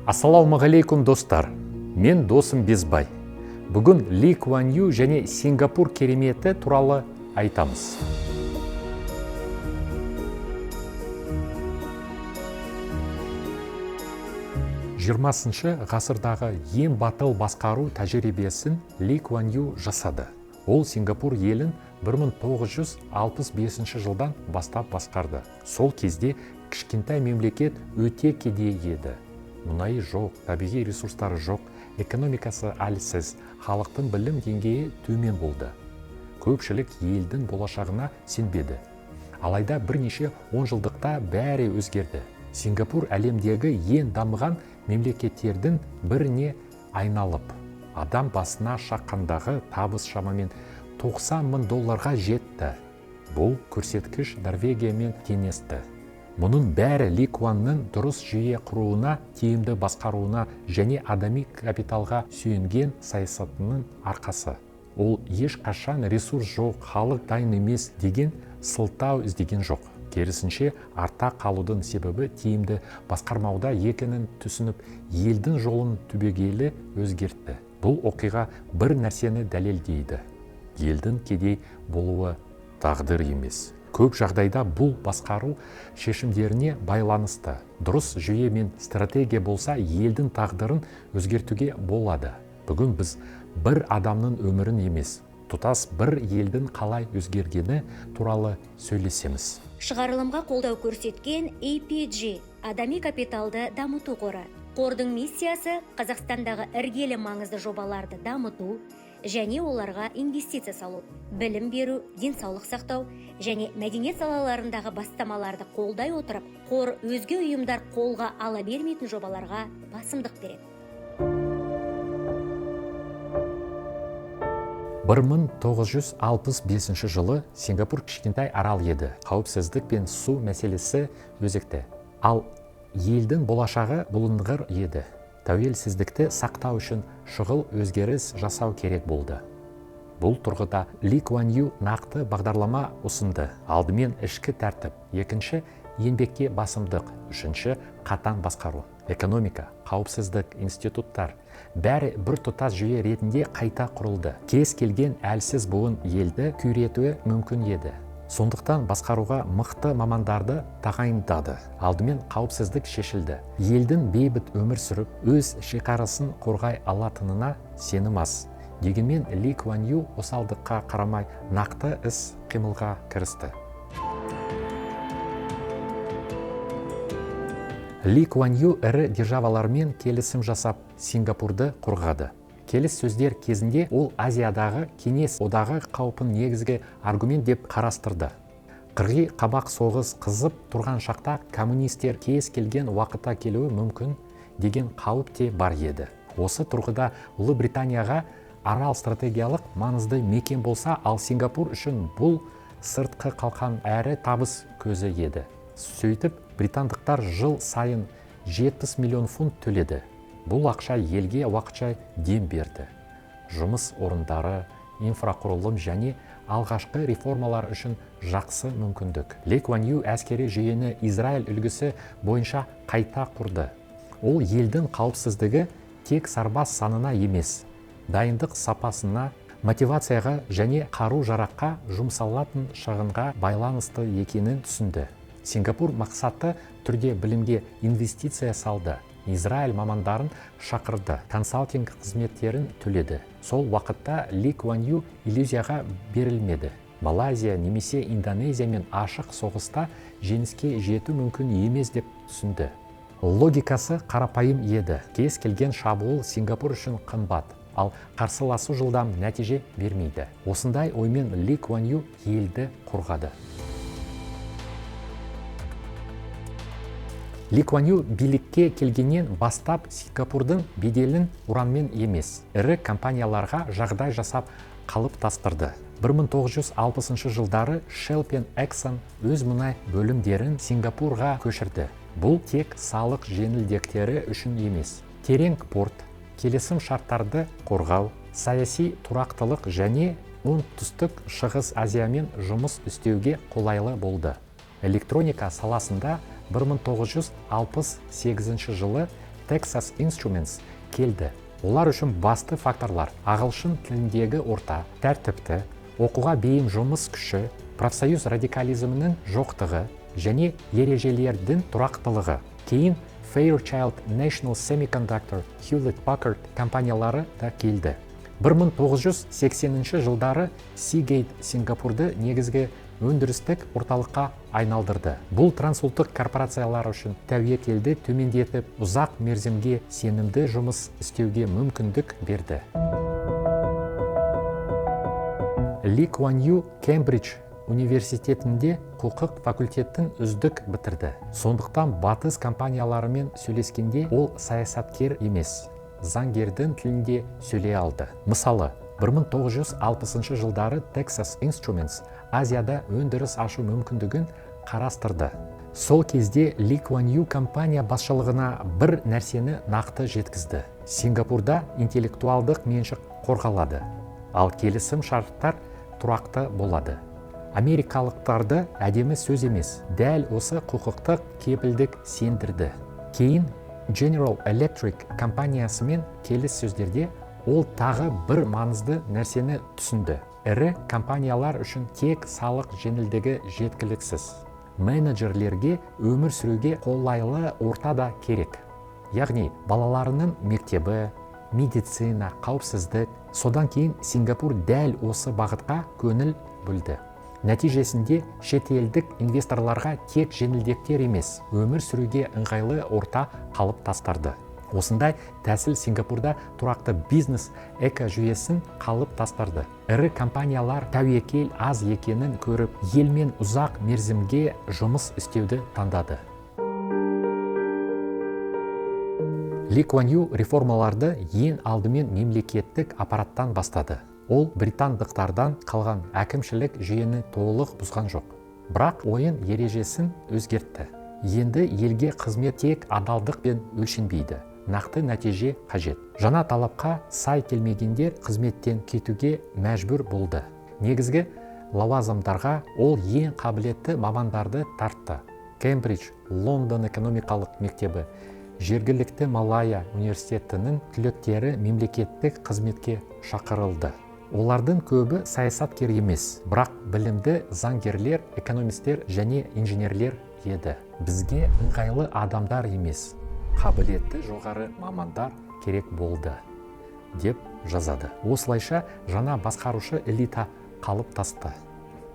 Ассалаумағалейкум достар, мен досым Безбай. Бүгін Ли Куан Ю және Сингапур кереметі туралы айтамыз. Жиырмасыншы ғасырдағы ең батыл басқару тәжірибесін Ли Куан Ю жасады. Ол Сингапур елін 1965 жылдан бастап басқарды. Сол кезде кішкентай мемлекет өте кедей еді. Мұнайы жоқ, табиғи ресурстары жоқ, экономикасы әлсіз, халықтың білім деңгейі төмен болды. Көпшілік елдің болашағына сенбеді. Алайда бірнеше онжылдықта бәрі өзгерді. Сингапур әлемдегі ең дамыған мемлекеттердің біріне айналып, адам басына шаққандағы табыс шамамен $90,000 жетті. Бұл көрсеткіш Норвегиямен теңесті. Мұның бәрі Ли Куанның дұрыс жүйе құруына, тиімді басқаруына және адами капиталға сүйенген саясатының арқасы. Ол ешқашан ресурс жоқ, халық дайын емес деген сылтау іздеген жоқ. Керісінше, артта қалудың себебі тиімді басқармауда екенін түсініп, елдің жолын түбегейлі өзгертті. Бұл оқиға бір нәрсені дәлелдейді. Елдің кедей болуы тағдыр емес. Көп жағдайда бұл басқару шешімдеріне байланысты. Дұрыс жүйе мен стратегия болса, елдің тағдырын өзгертуге болады. Бүгін біз бір адамның өмірін емес, тұтас бір елдің қалай өзгергені туралы сөйлесеміз. Шығарылымға қолдау көрсеткен APG адами капиталды дамыту қоры. Қордың миссиясы Қазақстандағы іргелі маңызды жобаларды дамыту және оларға инвестиция салу, білім беру, денсаулық сақтау және мәдениет салаларындағы бастамаларды қолдай отырып, қор өзге ұйымдар қолға ала бермейтін жобаларға басымдық береді. 1965 жылы Сингапур кішкентай арал еді. Қауіпсіздік пен су мәселесі өзекті. Ал елдің болашағы бұлыңғыр еді. Тәуелсіздікті сақтау үшін шұғыл өзгеріс жасау керек болды. Бұл тұрғыда Ли Куан Ю нақты бағдарлама ұсынды. Алдымен ішкі тәртіп, екінші еңбекке басымдық, үшінші қатаң басқару. Экономика, қауіпсіздік, институттар бәрі бір тұтас жүйе ретінде қайта құрылды. Кез келген әлсіз буын елді күйретуі мүмкін еді. Сондықтан басқаруға мықты мамандарды тағайындады. Алдымен қауіпсіздік шешілді. Елдің бейбіт өмір сүріп, өз шекарасын қорғай алатынына сенім аз. Дегенмен Ли Куан Ю осалдыққа қарамай нақты іс қимылға кірісті. Ли Куан Ю ірі державалармен келісім жасап, Сингапурды қорғады. Келіссөздер кезінде ол Азиядағы кеңес одағы қаупін негізгі аргумент деп қарастырды. Қырғи қабақ соғыс қызып тұрған шақта коммунистер кез келген уақытта келуі мүмкін деген қауіп те бар еді. Осы тұрғыда Ұлыбританияға арал стратегиялық маңызды мекен болса, ал Сингапур үшін бұл сыртқы қалқан әрі табыс көзі еді. Сөйтіп, британдықтар жыл сайын 70 миллион фунт төледі. Бұл ақша елге уақытша дем берді. Жұмыс орындары, инфрақұрылым және алғашқы реформалар үшін жақсы мүмкіндік. Ли Куан Ю әскери жүйені Израиль үлгісі бойынша қайта құрды. Ол елдің қауіпсіздігі тек сарбаз санына емес, дайындық сапасына, мотивацияға және қару-жараққа жұмсалатын шығынға байланысты екенін түсінді. Сингапур мақсатты түрде білімге инвестиция салды. Израиль мамандарын шақырды, консалтинг қызметтерін төледі. Сол уақытта Ли Куан Ю иллюзияға берілмеді. Малайзия немесе Индонезиямен ашық соғыста жеңіске жету мүмкін емес деп түсінді. Логикасы қарапайым еді. Кез келген шабуыл Сингапур үшін қымбат, ал қарсыласу жылдам нәтиже бермейді. Осындай оймен Ли Куан Ю елді қорғады. Ли Куан Ю билікке келгеннен бастап Сингапурдың беделін уранмен емес, ірі компанияларға жағдай жасап қалыптастырды. 1960 жылдары Shell пен Exxon өз мұнай бөлімдерін Сингапурға көшірді. Бұл тек салық жеңілдіктері үшін емес. Терең порт, келісім шарттарды қорғау, саяси тұрақтылық және оңтүстік шығыс Азиямен жұмыс істеуге қолайлы болды. Электроника саласында 1968 жылы Texas Instruments келді. Олар үшін басты факторлар ағылшын тіліндегі орта, тәртіпті, оқуға бейім жұмыс күші, профсоюз радикализмінің жоқтығы және ережелердің тұрақтылығы. Кейін Fairchild, National Semiconductor, Hewlett-Packard компаниялары да келді. 1980 жылдары Seagate Сингапурды негізгі өндірістік орталыққа айналдырды. Бұл трансұлттық корпорациялар үшін тәуекелді төмендетіп, ұзақ мерзімге сенімді жұмыс істеуге мүмкіндік берді. Ли Куан Ю Кембридж университетінде құқық факультетін үздік бітірді. Сондықтан батыс компанияларымен сөйлескенде ол саясаткер емес, заңгердің тілінде сөйлей алды. Мысалы, 1960 жылдары Texas Instruments Азияда өндіріс ашу мүмкіндігін қарастырды. Сол кезде Ли Куан Ю компания басшылығына бір нәрсені нақты жеткізді. Сингапурда интеллектуалдық меншік қорғалады, ал келісім шарттар тұрақты болады. Америкалықтарды әдемі сөз емес, дәл осы құқықтық кепілдік сендірді. Кейін General Electric компаниясымен келіссөздерде ол тағы бір маңызды нәрсені түсінді. Ірі компаниялар үшін тек салық жеңілдігі жеткіліксіз. Менеджерлерге өмір сүруге қолайлы орта да керек. Яғни балаларының мектебі, медицина, қауіпсіздік. Содан кейін Сингапур дәл осы бағытқа көңіл бөлді. Нәтижесінде шетелдік инвесторларға тек жеңілдіктер емес, өмір сүруге ыңғайлы орта қалып тастарды. Осындай тәсіл Сингапурда тұрақты бизнес экожүйесін қалып тастарды. Ірі компаниялар тәуекел аз екенін көріп, елмен ұзақ мерзімге жұмыс істеуді таңдады. Ли Куан Ю реформаларды ең алдымен мемлекеттік аппараттан бастады. Ол британдықтардан қалған әкімшілік жүйені толық бұзған жоқ. Бірақ ойын ережесін өзгертті. Енді елге қызмет тек адалдықпен өлшенбейді. Нақты нәтиже қажет. Жаңа талапқа сай келмегендер қызметтен кетуге мәжбүр болды. Негізгі лауазымдарға ол ең қабілетті мамандарды тартты. Кембридж, Лондон экономикалық мектебі, жергілікті Малайя университетінің түлектері мемлекеттік қызметке шақырылды. Олардың көбі саясаткер емес, бірақ білімді заңгерлер, экономистер және инженерлер еді. Бізге ыңғайлы адамдар емес, қабілетті жоғары мамандар керек болды, деп жазады. Осылайша жаңа басқарушы элита қалып тасты.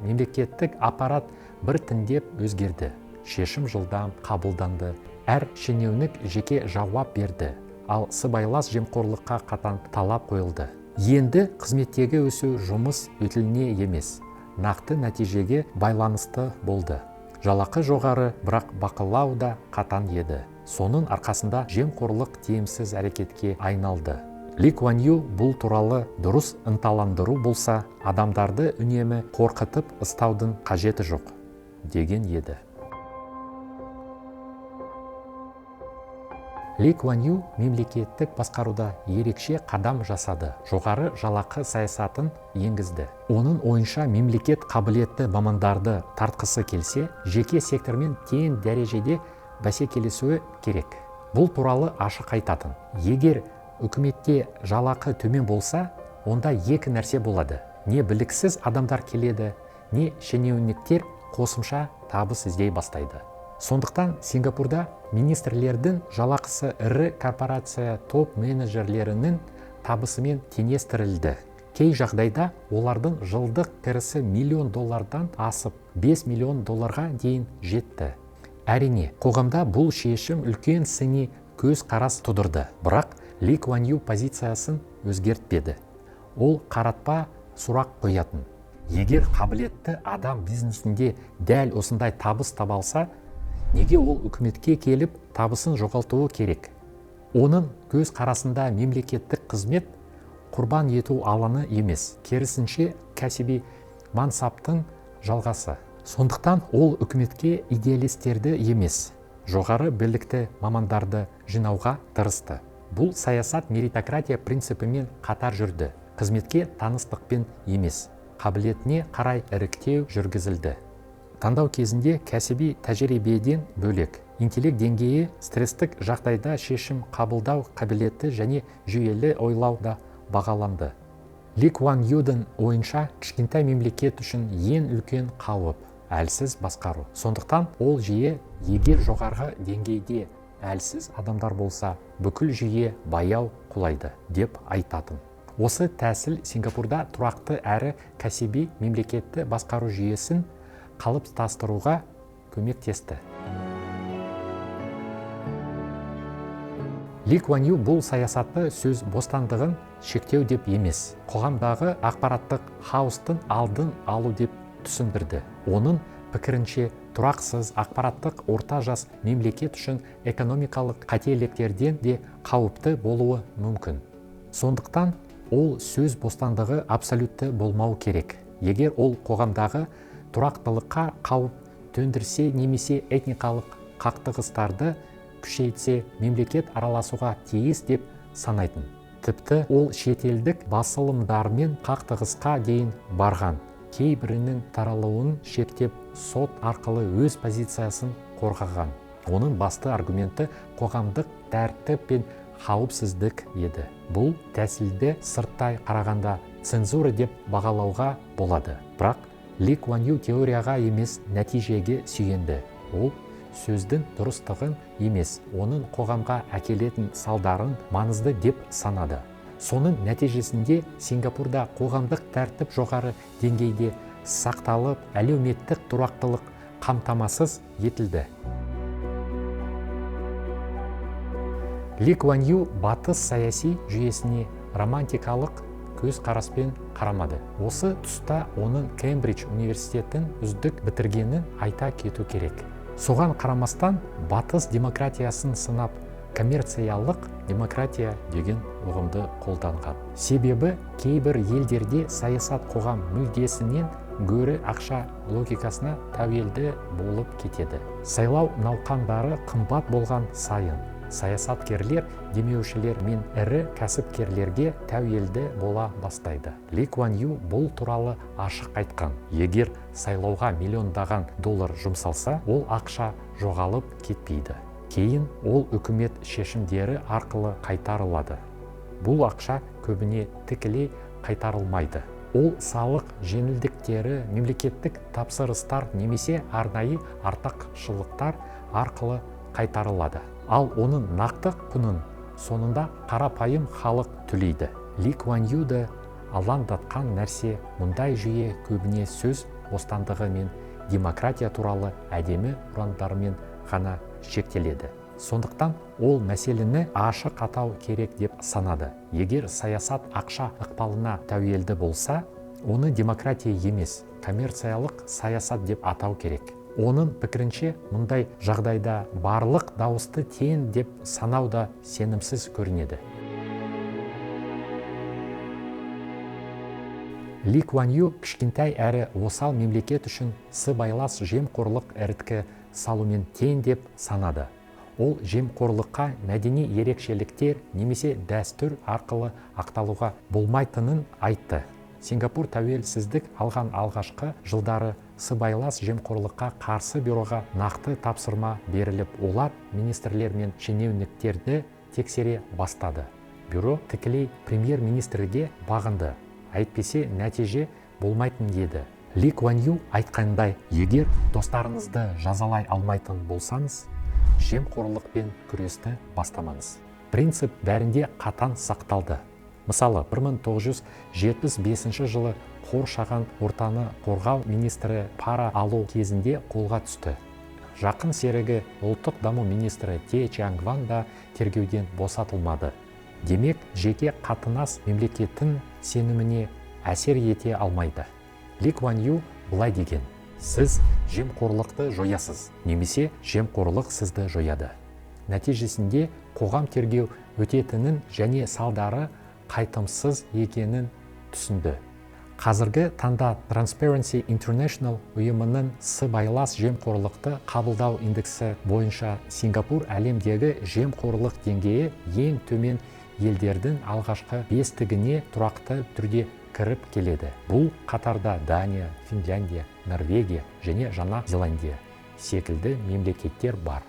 Мемлекеттік аппарат біртіндеп өзгерді. Шешім жылдам қабылданды. Әр шенеунік жеке жауап берді, ал сыбайлас жемқорлыққа қатаң талап қойылды. Енді қызметтегі өсу жұмыс өтіліне емес, нақты нәтижеге байланысты болды. Жалақы жоғары, бірақ бақылау да қатаң еді. Соның арқасында жемқорлық тиімсіз әрекетке айналды. Ли Куан Ю бұл туралы дұрыс ынталандыру болса, адамдарды үнемі қорқытып ұстаудың қажеті жоқ, деген еді. Ли Куан Ю мемлекеттік басқаруда ерекше қадам жасады. Жоғары жалақы саясатын енгізді. Оның ойынша мемлекет қабілетті мамандарды тартқысы келсе, жеке сектормен тең дәрежеде бәсекелесуі керек. Бұл туралы ашық айтатын. Егер үкіметте жалақы төмен болса, онда екі нәрсе болады. Не біліксіз адамдар келеді, не шенеуніктер қосымша табыс іздей бастайды. Сондықтан Сингапурда министрлердің жалақысы ірі корпорация топ менеджерлерінің табысымен теңестірілді. Кей жағдайда олардың жылдық кірісі $1 миллион асып, $5 миллион дейін жетті. Әрине, қоғамда бұл шешім үлкен сыни көз қарас тудырды. Бірақ Ли Куан Ю позициясын өзгертпеді. Ол қаратпа сұрақ қоятын. Егер қабілетті адам бизнесінде дәл осындай табыс таба алса, неге ол үкіметке келіп табысын жоғалтуы керек? Оның көз қарасында мемлекеттік қызмет құрбан ету алаңы емес, керісінше кәсіби мансаптың жалғасы. Сондықтан ол үкіметке идеалистерді емес, жоғары білікті мамандарды жинауға тырысты. Бұл саясат меритократия принципімен қатар жүрді. Қызметке таныстықпен емес, қабілетіне қарай іріктеу жүргізілді. Таңдау кезінде кәсіби тәжірибеден бөлек, интеллект деңгейі, стресстік жағдайда шешім қабылдау қабілеті және жүйелі ойлауда бағаланды. Ли Куан Юдың ойынша кішкентай мемлекет үшін ең үлкен қауіп әлсіз басқару. Сондықтан ол жүйе егер жоғарғы деңгейде әлсіз адамдар болса, бүкіл жүйе баяу құлайды деп айтатын. Осы тәсіл Сингапурда тұрақты әрі кәсіби мемлекетті басқару жүйесін қалыптастыруға көмектесті. Ли Куан Ю бұл саясатты сөз бостандығын шектеу деп емес, қоғамдағы ақпараттық хаостың алдын алу деп түсіндірді. Оның пікірінше тұрақсыз ақпараттық орта жас мемлекет үшін экономикалық қателіктерден де қауіпті болуы мүмкін. Сондықтан ол сөз бостандығы абсолютті болмау керек. Егер ол қоғамдағы тұрақтылыққа қауіп төндірсе немесе этникалық қақтығыстарды күшейтсе, мемлекет араласуға тиіс деп санайтын. Тіпті ол шетелдік басылымдармен қақтығысқа дейін барған. Кейбірінің таралуын шектеп, сот арқылы өз позициясын қорғаған. Оның басты аргументі қоғамдық тәртіп пен қауіпсіздік еді. Бұл тәсілді сырттай қарағанда цензура деп бағалауға болады. Бірақ Ли Куан Ю теорияға емес, нәтижеге сүйенді. Ол сөздің дұрыстығын емес, оның қоғамға әкелетін салдарын маңызды деп санады. Соның нәтижесінде Сингапурда қоғамдық тәртіп жоғары деңгейде сақталып, әлеуметтік тұрақтылық қамтамасыз етілді. Ли Куан Ю батыс саяси жүйесіне романтикалық көзқараспен қарамады. Осы тұста оның Кембридж университетін үздік бітіргенін айта кету керек. Соған қарамастан батыс демократиясын сынап, коммерциялық демократия деген ұғымды қолданған. Себебі кейбір елдерде саясат қоғам мүддесінен гөрі ақша логикасына тәуелді болып кетеді. Сайлау науқандары қымбат болған сайын, саясаткерлер демеушілер мен ірі кәсіпкерлерге тәуелді бола бастайды. Ли Куан Ю бұл туралы ашық айтқан. Егер сайлауға миллиондаған доллар жұмсалса, ол ақша жоғалып кетпейді. Кейін ол үкімет шешімдері арқылы қайтарылады. Бұл ақша көбіне тікелей қайтарылмайды. Ол салық жеңілдіктері, мемлекеттік тапсырыстар немесе арнайы артықшылықтар арқылы қайтарылады. Ал оның нақты құнын соңында қарапайым халық төлейді. Ли Куан Юды алаңдатқан нәрсе, мұндай жүйе көбіне сөз бостандығы мен демократия туралы әдемі ұрандармен ғана шектеледі. Сондықтан ол мәселені ашық атау керек деп санады. Егер саясат ақша ықпалына тәуелді болса, оны демократия емес, коммерциялық саясат деп атау керек. Оның пікірінше, мұндай жағдайда барлық дауысты тең деп санау да сенімсіз көрінеді. Ли Куан Ю кішкентай әрі осал мемлекет үшін сыбайлас жемқорлық іріткі салумен тең деп санады. Ол жемқорлыққа мәдени ерекшеліктер немесе дәстүр арқылы ақталуға болмайтынын айтты. Сингапур тәуелсіздік алған алғашқы жылдары сыбайлас жемқорлыққа қарсы бюроға нақты тапсырма беріліп, олар министрлер мен шенеуніктерді тексере бастады. Бюро тікелей премьер-министрге бағынды. Әйтпесе нәтиже болмайтын еді. Ли Куан Ю айтқандай, егер достарыңызды жазалай алмайтын болсаңыз, жемқорлықпен күресті бастамаңыз. Принцип бәрінде қатаң сақталды. Мысалы, 1975 жылы қоршаған ортаны қорғау министрі пара алу кезінде қолға түсті. Жақын серігі ұлттық даму министрі Те Чанг Ван да тергеуден босатылмады. Демек, жеке қатынас мемлекеттің сеніміне әсер ете алмайды. Ли Куан Ю былай деген: сіз жемқорлықты жоясыз, немесе жемқорлық сізді жояды. Нәтижесінде қоғам тергеу өтетінін және салдары қайтымсыз екенін түсінді. Қазіргі таңда Transparency International ұйымының сыбайлас жемқорлықты қабылдау индексі бойынша Сингапур әлемдегі жемқорлық деңгейі ең төмен елдердің алғашқы бестігіне тұрақты түрде кіріп келеді. Бұл қатарда Дания, Финляндия, Норвегия және Жаңа Зеландия секілді мемлекеттер бар.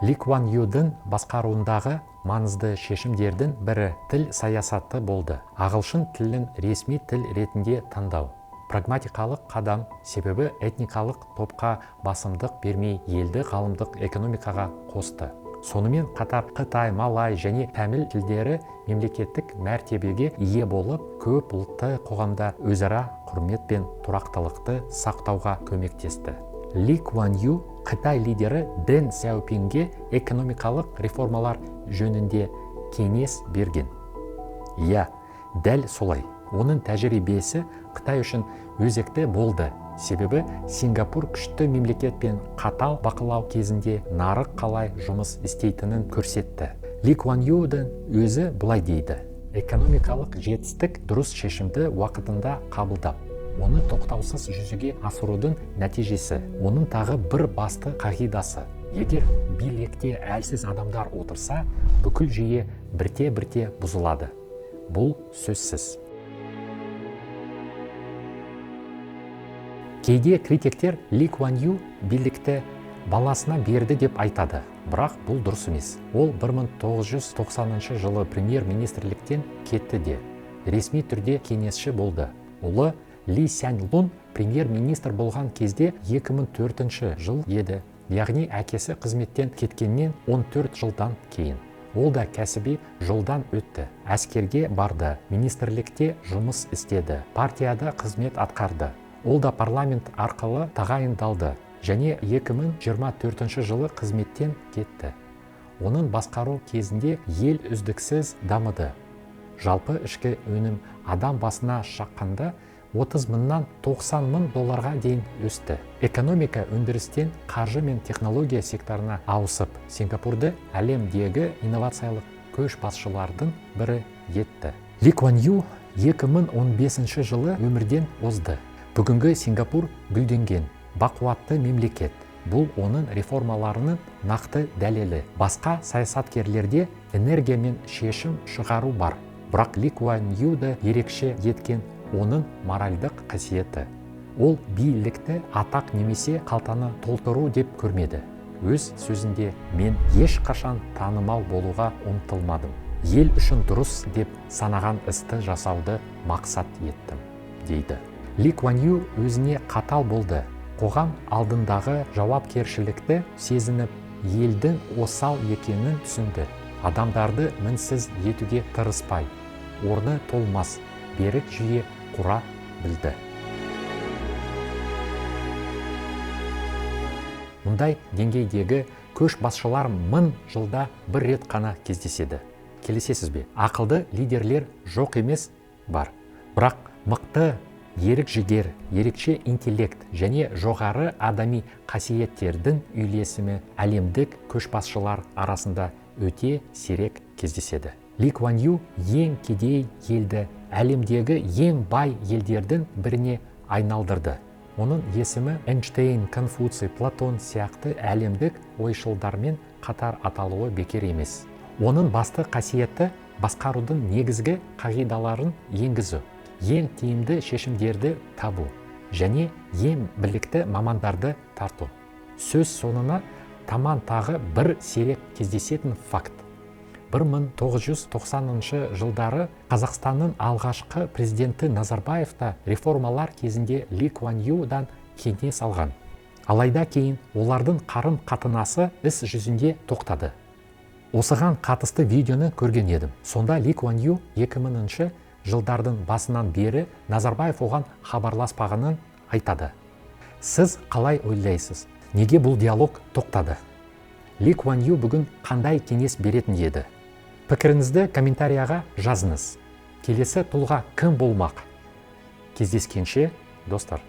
Ли Куан Юдың басқаруындағы маңызды шешімдердің бірі тіл саясаты болды. Ағылшын тілін ресми тіл ретінде таңдау прагматикалық қадам, себебі этникалық топқа басымдық бермей елді ғалымдық экономикаға қосты. Сонымен қатар Қытай, Малай және тәміл тілдері мемлекеттік мәртебеге ие болып, көп ұлтты қоғамда өзара құрмет пен тұрақтылықты сақтауға көмектесті. Ли Куан Ю Қытай лидері Дэн Сяопинге экономикалық реформалар жөнінде кеңес берген. Иә, дәл солай. Оның тәжірибесі Қытай үшін өзекті болды. Себебі Сингапур күшті мемлекет пен қатал бақылау кезінде нарық қалай жұмыс істейтінін көрсетті. Ли Куан Юдың өзі бұлай дейді: экономикалық жетістік дұрыс шешімді уақытында қабылдап, оны тоқтаусыз жүзеге асырудың нәтижесі. Оның тағы бір басты қағидасы: егер билікте әлсіз адамдар отырса, бүкіл жүйе бірте-бірте бұзылады. Бұл сөзсіз. Кейде критиктер Ли Куан Ю билікті баласына берді деп айтады, бірақ бұл дұрыс емес. Ол 1990 жылы премьер-министрліктен кетті де, ресми түрде кеңесші болды. Ұлы Ли Сянь Лун премьер-министр болған кезде 2004 жыл еді, яғни әкесі қызметтен кеткеннен 14 жылдан кейін. Ол да кәсіби жолдан өтті. Әскерге барды, министрлікте жұмыс істеді, партияда қызмет атқарды. Ол да парламент арқылы тағайындалды және 2024 жылы қызметтен кетті. Оның басқару кезінде ел үздіксіз дамыды. Жалпы ішкі өнім адам басына шаққанда 30 мыңнан 90 мың долларға дейін өсті. Экономика өндірістен қаржы мен технология секторына ауысып, Сингапурды әлемдегі инновациялық көшбасшылардың бірі етті. Ли Куан Ю 2015 жылы өмірден озды. Бүгінгі Сингапур гүлденген, бақуатты мемлекет. Бұл оның реформаларының нақты дәлелі. Басқа саясаткерлерде энергия мен шешім шығару бар. Бірақ Ли Куан Юды ерекше еткен оның моральдық қасиеті. Ол билікті атақ немесе қалтаны толтыру деп көрмеді. Өз сөзінде: мен ешқашан танымал болуға ұмтылмадым. Ел үшін дұрыс деп санаған істі жасауды мақсат еттім, дейді. Ли Куан Ю өзіне қатал болды. Қоғам алдындағы жауапкершілікті сезініп, елдің осал екенін түсінді. Адамдарды мінсіз етуге тырыспай, орны толмас берік жүйе құра білді. Мұндай деңгейдегі көшбасшылар 1000 жылда бір рет қана кездеседі. Келісесіз бе? Ақылды лидерлер жоқ емес, бар. Бірақ мықты ерік жігер, ерекше интеллект және жоғары адами қасиеттердің үйлесімі әлемдік көшбасшылар арасында өте сирек кездеседі. Ли Куан Ю ең кедей елді әлемдегі ең бай елдердің біріне айналдырды. Оның есімі Эйнштейн, Конфуций, Платон сияқты әлемдік ойшылдармен қатар аталуы бекер емес. Оның басты қасиеті басқарудың негізгі қағидаларын енгізу, ең тиімді шешімдерді табу және ең білікті мамандарды тарту. Сөз соңына таман тағы бір сирек кездесетін факт. 1990 жылдары Қазақстанның алғашқы президенті Назарбаев та реформалар кезінде Ли Куан Юдан кеңес алған. Алайда кейін олардың қарым қатынасы іс жүзінде тоқтады. Осыған қатысты видеоны көрген едім. Сонда Ли Куан Ю 2000 жылдардың басынан бері Назарбаев оған хабарласпағанын айтады. Сіз қалай ойлайсыз? Неге бұл диалог тоқтады? Ли Куан Ю бүгін қандай кеңес беретін еді? Пікіріңізді комментарияға жазыңыз. Келесі тұлға кім болмақ? Кездескенше, достар.